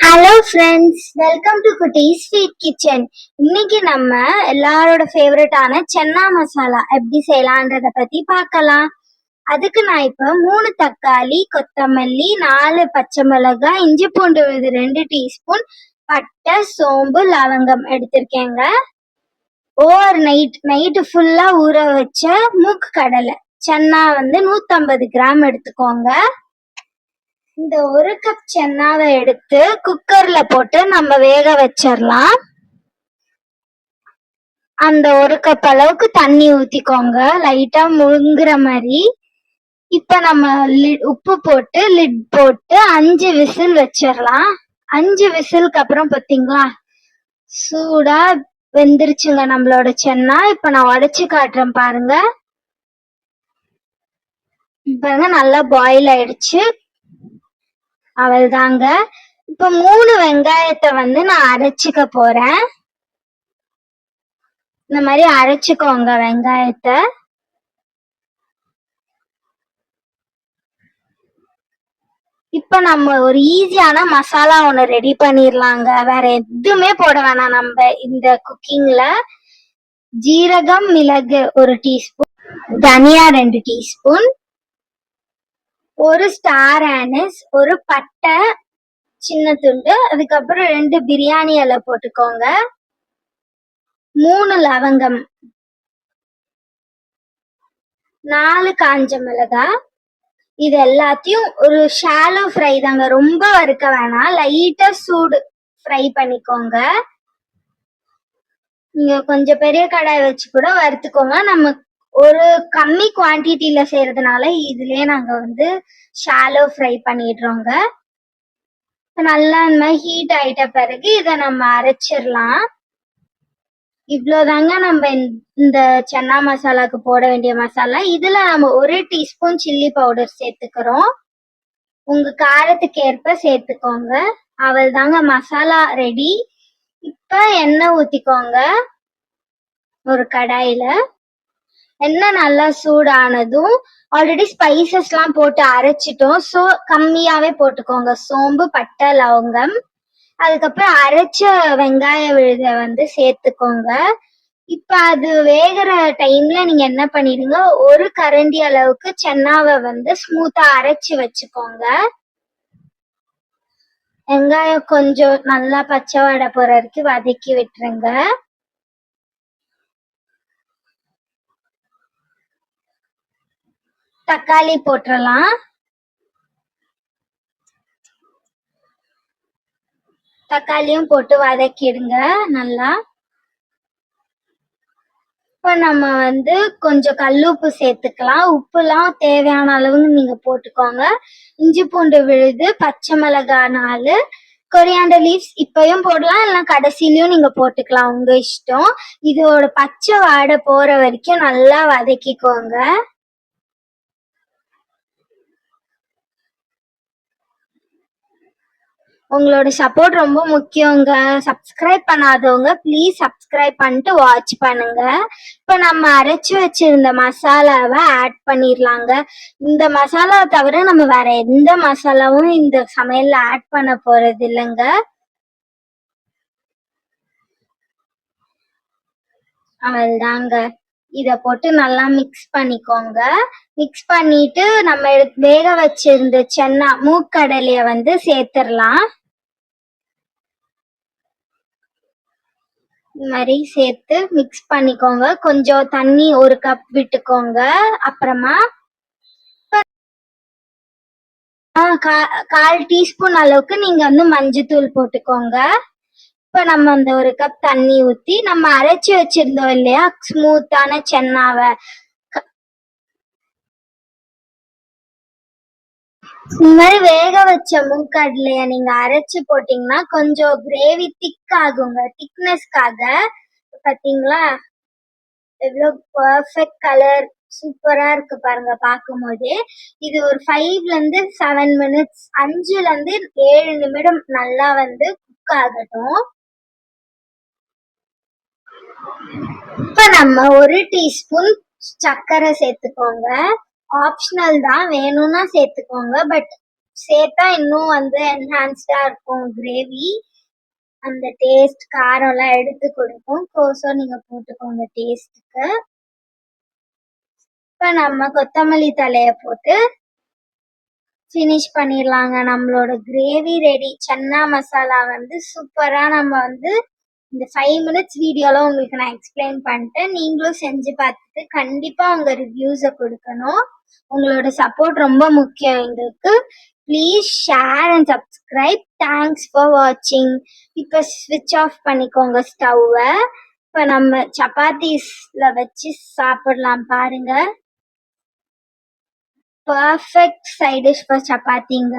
Hello friends, welcome to குட்டீஸ் sweet kitchen. இன்னைக்கு நம்ம எல்லாரோட ஃபேவரட்டான சென்னா மசாலா எப்படி செய்யலான்றத பத்தி பார்க்கலாம். அதுக்கு நான் இப்போ 3 தக்காளி, கொத்தமல்லி, 4 பச்சை மிளகாய், இஞ்சி பூண்டு விழுது 2 டீஸ்பூன், பட்டை, சோம்பு, லவங்கம் எடுத்திருக்கேங்க. ஓவர் நைட்டு ஃபுல்லா ஊற வச்ச மூக்கு கடலை சென்னா 150 கிராம் எடுத்துக்கோங்க. இந்த 1 கப் சென்னாவை எடுத்து குக்கர்ல போட்டு நம்ம வேக வச்சிடலாம். அந்த 1 கப் அளவுக்கு தண்ணி ஊத்திக்கோங்க, லைட்டா முழுங்குற மாதிரி. இப்ப நம்ம உப்பு போட்டு லிட் போட்டு 5 விசில் வச்சிடலாம். 5 விசிலுக்கு அப்புறம் பாத்தீங்களா சூடா வெந்துருச்சுங்க நம்மளோட சென்னா. இப்ப நான் உடைச்சு காட்டுறேன் பாருங்க. பாருங்க, நல்லா பாயில் ஆயிடுச்சு. அவள்தாங்க. இப்ப 3 வெங்காயத்தை நான் அரைச்சிக்க போறேன். இந்த மாதிரி அரைச்சுக்கோங்க வெங்காயத்தை. இப்ப நம்ம ஒரு ஈஸியான மசாலா ஒண்ணு ரெடி பண்ணிடலாங்க. வேற எதுவுமே போட வேணாம் நம்ம இந்த குக்கிங்ல. ஜீரகம், மிளகு 1 டீஸ்பூன், தனியா 2 டீஸ்பூன், 1 ஸ்டார் ஆனிஸ், 1 பட்டை சின்ன துண்டு, அதுக்கப்புறம் 2 பிரியாணி இலை போட்டுக்கோங்க, 3 லவங்கம், 4 காஞ்ச மிளகாய். இது எல்லாத்தையும் ஒரு ஷாலோ ஃப்ரை தாங்க, ரொம்ப வறுக்க வேணாம், லைட்டா சூடு ஃப்ரை பண்ணிக்கோங்க. நீங்க கொஞ்சம் பெரிய கடாய் வச்சு கூட வறுத்துக்கோங்க. நம்ம ஒரு கம்மி குவான்டிட்டியில செய்யறதுனால இதுலயே நாங்க ஷாலோ ஃப்ரை பண்ணிடுறோங்க. நல்லா இந்த மாதிரி ஹீட் ஆயிட்ட பிறகு இதை நம்ம அரைச்சிடலாம். இவ்வளவுதாங்க நம்ம இந்த சென்னா மசாலாக்கு போட வேண்டிய மசாலா. இதுல நம்ம 1 டீஸ்பூன் சில்லி பவுடர் சேர்த்துக்கிறோம். உங்க காரத்துக்கு ஏற்ப சேர்த்துக்கோங்க. அவள் தாங்க மசாலா ரெடி. இப்ப எண்ணெய் ஊத்திக்கோங்க ஒரு கடாயில. எண்ணெய் நல்லா சூடானதும் ஆல்ரெடி ஸ்பைசஸ் எல்லாம் போட்டு அரைச்சிட்டோம், ஸோ கம்மியாவே போட்டுக்கோங்க. சோம்பு, பட்டை, லவங்கம், அதுக்கப்புறம் அரைச்ச வெங்காய விழுத சேர்த்துக்கோங்க. இப்ப அது வேகிற டைம்ல நீங்க என்ன பண்ணிடுங்க, 1 கரண்டி அளவுக்கு சென்னாவை ஸ்மூத்தா அரைச்சு வச்சுக்கோங்க. வெங்காயம் கொஞ்சம் நல்லா பச்சை வாடை போற வரைக்கும் வதக்கி விட்டுருங்க. தக்காளி போட்டுடலாம். தக்காளியும் போட்டு வதக்கிடுங்க நல்லா. இப்ப நம்ம கொஞ்சம் கல்லுப்பு சேர்த்துக்கலாம். உப்புலாம் தேவையான அளவு நீங்க போட்டுக்கோங்க. இஞ்சி பூண்டு விழுது, பச்சை மிளகாய் 4, கொரியாண்டர் லீவ்ஸ் இப்பயும் போடலாம், இல்ல கடைசிலயும் நீங்க போட்டுக்கலாம், உங்க இஷ்டம். இதோட பச்சை வாடை போற வரைக்கும் நல்லா வதக்கிக்கோங்க. உங்களோட சப்போர்ட் ரொம்ப முக்கியங்க. சப்ஸ்கிரைப் பண்ணாதவங்க ப்ளீஸ் சப்ஸ்கிரைப் பண்ணிட்டு வாட்ச் பண்ணுங்க. இப்ப நம்ம அரைச்சு வச்சிருந்த மசாலாவை ஆட் பண்ணிடலாங்க. இந்த மசாலா தவிர நம்ம வேற எந்த மசாலாவும் இந்த சமையல்ல ஆட் பண்ண போறது இல்லைங்க. அவள்தாங்க. இத போட்டு நல்லா மிக்ஸ் பண்ணிக்கோங்க. மிக்ஸ் பண்ணிட்டு நம்ம வேக வச்சிருந்த சென்னா மூக்கடலைய சேர்த்துடலாம். இந்த மாதிரி சேர்த்து மிக்ஸ் பண்ணிக்கோங்க. கொஞ்சம் தண்ணி 1 கப் விட்டுக்கோங்க. அப்புறமா 1/4 டீஸ்பூன் அளவுக்கு நீங்க மஞ்சத்தூள் போட்டுக்கோங்க. இப்ப நம்ம அந்த 1 கப் தண்ணி ஊத்தி நம்ம அரைச்சு வச்சிருந்தோம் இல்லையா ஸ்மூத்தான சென்னாவை, இந்த மாதிரி வேக வச்ச மூக்கடலைய நீங்க அரைச்சு போட்டீங்கன்னா கொஞ்சம் கிரேவி திக் ஆகுங்க. திக்னஸ்க்காக பாத்தீங்களா எவ்வளவு பர்ஃபெக்ட் கலர் சூப்பரா இருக்கு பாருங்க பார்க்கும் போதே. இது ஒரு 5ல இருந்து 7 மினிட்ஸ், 5ல இருந்து 7 நிமிடம் நல்லா குக் ஆகட்டும். இப்ப நம்ம 1 டீஸ்பூன் சர்க்கரை சேர்த்துக்கோங்க. ஆப்ஷனல் தான், வேணும்னா சேர்த்துக்கோங்க, பட் சேர்த்தா இன்னும் வந்து என்ஹான்ஸ்டா இருக்கும் கிரேவி. அந்த டேஸ்ட் காரம்லாம் எடுத்து கொடுக்கும். ஸோ நீங்க போட்டுக்கோங்க டேஸ்ட்டுக்கு. இப்ப நம்ம கொத்தமல்லி தலைய போட்டு ஃபினிஷ் பண்ணிடலாங்க. நம்மளோட கிரேவி ரெடி. சன்னா மசாலா வந்து சூப்பரா நம்ம வந்து இந்த 5 மினிட்ஸ் வீடியோல உங்களுக்கு நான் எக்ஸ்பிளைன் பண்ணிட்டேன். நீங்களும் செஞ்சு பார்த்துட்டு கண்டிப்பா உங்க ரிவ்யூஸை கொடுக்கணும். உங்களோட சப்போர்ட் ரொம்ப முக்கியம் எங்களுக்கு. Please share and subscribe. Thanks for வாட்சிங். இப்போ ஸ்விட்ச் ஆஃப் பண்ணிக்கோங்க ஸ்டவ்வை. இப்போ நம்ம சப்பாத்திஸ்ல வச்சு சாப்பிடலாம் பாருங்க. Perfect side dish for சப்பாத்திங்க.